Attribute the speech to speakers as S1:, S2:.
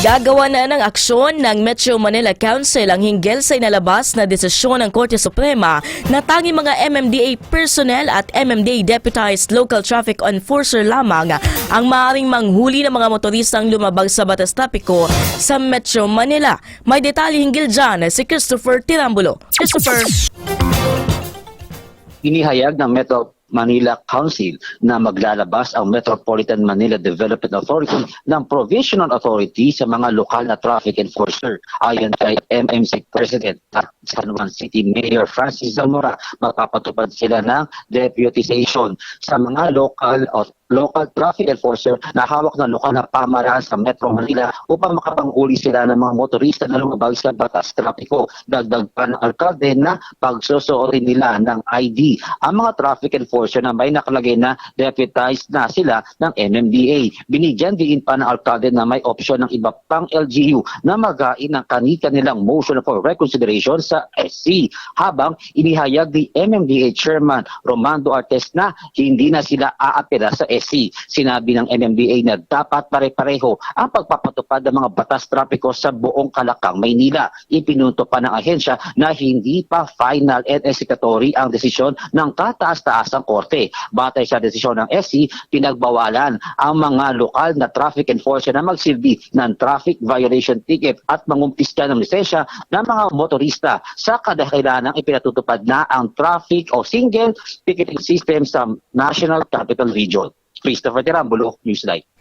S1: Gagawa na ng aksyon ng Metro Manila Council ang hinggil sa inalabas na desisyon ng Korte Suprema na tanging mga MMDA personnel at MMDA deputized local traffic enforcer lamang ang maaaring manghuli ng mga motoristang lumabag sa batas trapiko sa Metro Manila. May detalye hinggil dyan si Christopher Tirambulo. Christopher.
S2: Inihayag ng Metro Manila Council na maglalabas ang Metropolitan Manila Development Authority ng Provisional Authority sa mga lokal na traffic enforcer. Ayon kay MMC President at San Juan City Mayor Francis Zamora, magpapatupad sila ng deputization sa mga local traffic enforcer na hawak ng lokal na pamahalaan sa Metro Manila upang makapanghuli sila ng mga motorista na lumabag sa batas trapiko. Dagdag pa ng alkalde na pagsusuotin nila ng ID ang mga traffic enforcer na may nakalagay na deputized na sila ng MMDA. Binigyan din pa ng alkalde na may opsyon ng iba pang LGU na magain ng kanilang motion for reconsideration sa SC. Habang inihayag ni MMDA Chairman Romando Artes na hindi na sila aapela sa SC. Sinabi ng MMDA na dapat pare-pareho ang pagpapatupad ng mga batas trapiko sa buong Kalakang, Maynila. Ipinunto pa ng ahensya na hindi pa final and executory ang desisyon ng kataas-taasang korte. Batay sa desisyon ng SC, pinagbawalan ang mga lokal na traffic enforcer na magsilbi ng traffic violation ticket at mangumpiska ng lisensya ng mga motorista sa kadahilanang ipinatutupad na ang traffic o single ticketing system sa National Capital Region. Christopher Tirambulo, Newsline.